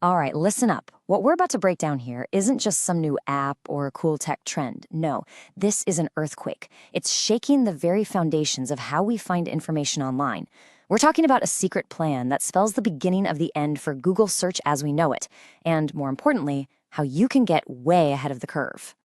All right, listen up. What we're about to break down here isn't just some new app or a cool tech trend. No, this is an earthquake. It's shaking the very foundations of how we find information online. We're talking about a secret plan that spells the beginning of the end for Google search as we know it, and more importantly, how you can get way ahead of the curve.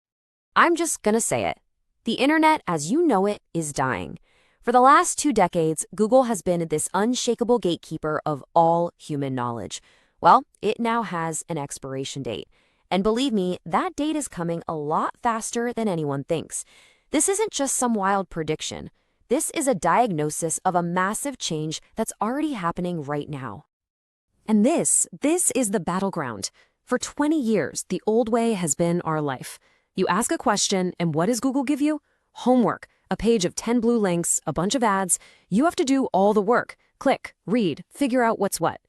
I'm just gonna say it. The internet as you know it is dying. For the last 2 decades, Google has been this unshakable gatekeeper of all human knowledge. Well, it now has an expiration date. And believe me, that date is coming a lot faster than anyone thinks. This isn't just some wild prediction. This is a diagnosis of a massive change that's already happening right now. And this is the battleground. For 20 years, the old way has been our life. You ask a question, and what does Google give you? Homework, a page of 10 blue links, a bunch of ads. You have to do all the work. Click, read, figure out what's what.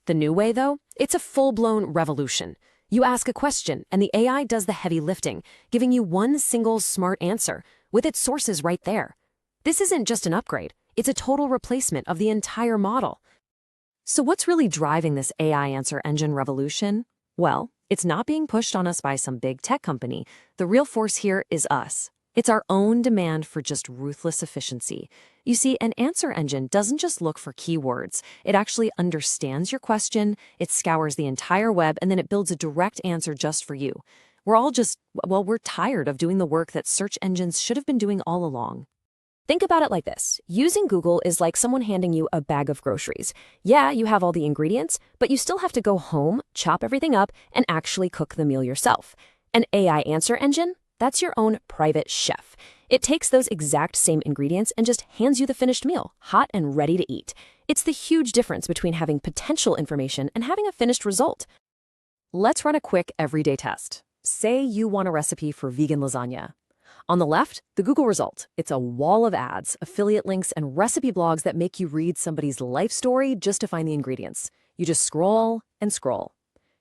The new way, though, it's a full-blown revolution. You ask a question, and the AI does the heavy lifting, giving you one single smart answer, with its sources right there. This isn't just an upgrade. It's a total replacement of the entire model. So what's really driving this AI answer engine revolution? Well, it's not being pushed on us by some big tech company. The real force here is us. It's our own demand for just ruthless efficiency. You see, an answer engine doesn't just look for keywords. It actually understands your question, it scours the entire web, and then it builds a direct answer just for you. We're tired of doing the work that search engines should have been doing all along. Think about it like this. Using Google is like someone handing you a bag of groceries. Yeah, you have all the ingredients, but you still have to go home, chop everything up, and actually cook the meal yourself. An AI answer engine? That's your own private chef. It takes those exact same ingredients and just hands you the finished meal, hot and ready to eat. It's the huge difference between having potential information and having a finished result. Let's run a quick everyday test. Say you want a recipe for vegan lasagna. On the left, the Google result. It's a wall of ads, affiliate links, and recipe blogs that make you read somebody's life story just to find the ingredients. You just scroll and scroll.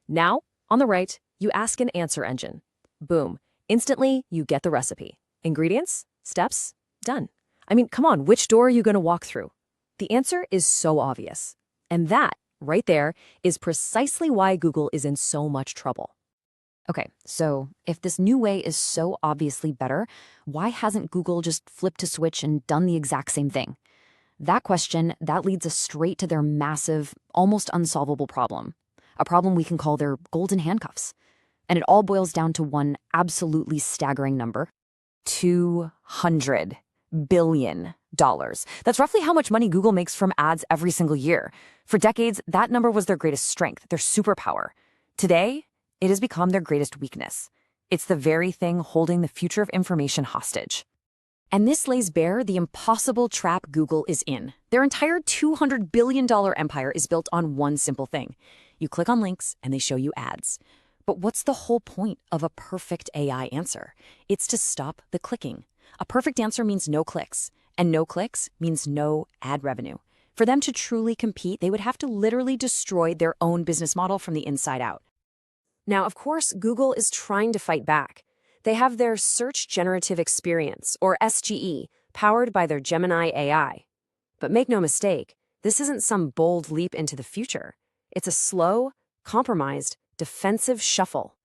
Now, on the right, you ask an answer engine. Boom. Instantly, you get the recipe. Ingredients, steps, done. I mean, come on, which door are you going to walk through? The answer is so obvious. And that, right there, is precisely why Google is in so much trouble. Okay, so if this new way is so obviously better, why hasn't Google just flipped a switch and done the exact same thing? That question, that leads us straight to their massive, almost unsolvable problem. A problem we can call their golden handcuffs. And it all boils down to one absolutely staggering number: $200 billion. That's roughly how much money Google makes from ads every single year. For decades, that number was their greatest strength, their superpower. Today, it has become their greatest weakness. It's the very thing holding the future of information hostage. And this lays bare the impossible trap Google is in. Their entire $200 billion empire is built on one simple thing. You click on links and they show you ads. But what's the whole point of a perfect AI answer? It's to stop the clicking. A perfect answer means no clicks, and no clicks means no ad revenue. For them to truly compete, they would have to literally destroy their own business model from the inside out. Now, of course, Google is trying to fight back. They have their Search Generative Experience, or SGE, powered by their Gemini AI. But make no mistake, this isn't some bold leap into the future. It's a slow, compromised, defensive shuffle.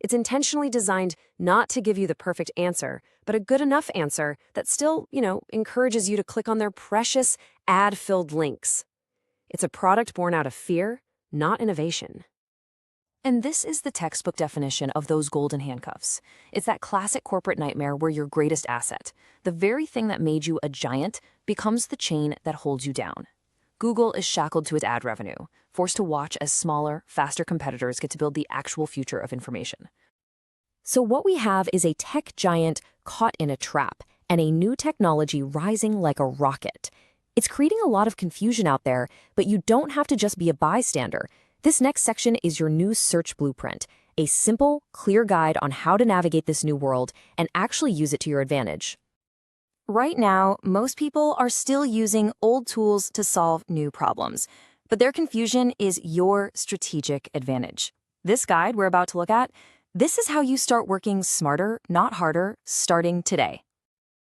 It's intentionally designed not to give you the perfect answer, but a good enough answer that still, encourages you to click on their precious ad-filled links. It's a product born out of fear, not innovation. And this is the textbook definition of those golden handcuffs. It's that classic corporate nightmare where your greatest asset, the very thing that made you a giant, becomes the chain that holds you down. Google is shackled to its ad revenue, forced to watch as smaller, faster competitors get to build the actual future of information. So what we have is a tech giant caught in a trap and a new technology rising like a rocket. It's creating a lot of confusion out there, but you don't have to just be a bystander. This next section is your new search blueprint, a simple, clear guide on how to navigate this new world and actually use it to your advantage. Right now, most people are still using old tools to solve new problems, but their confusion is your strategic advantage. This guide we're about to look at, this is how you start working smarter, not harder, starting today.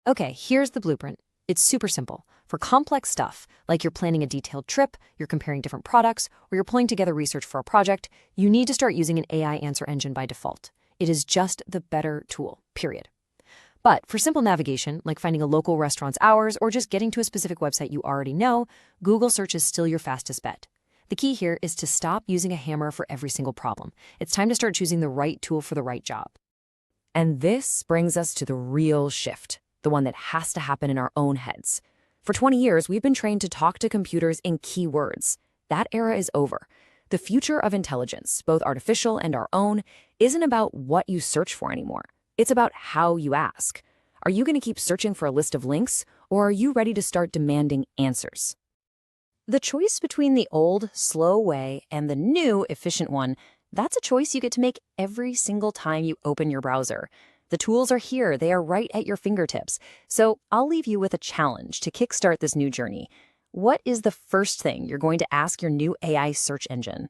Okay, here's the blueprint. It's super simple. For complex stuff, like you're planning a detailed trip, you're comparing different products, or you're pulling together research for a project, you need to start using an AI answer engine by default. It is just the better tool, period. But for simple navigation, like finding a local restaurant's hours or just getting to a specific website you already know, Google search is still your fastest bet. The key here is to stop using a hammer for every single problem. It's time to start choosing the right tool for the right job. And this brings us to the real shift, the one that has to happen in our own heads. For 20 years, we've been trained to talk to computers in keywords. That era is over. The future of intelligence, both artificial and our own, isn't about what you search for anymore. It's about how you ask. Are you going to keep searching for a list of links, or are you ready to start demanding answers? The choice between the old, slow way and the new, efficient one, that's a choice you get to make every single time you open your browser. The tools are here. They are right at your fingertips. So I'll leave you with a challenge to kickstart this new journey. What is the first thing you're going to ask your new AI search engine?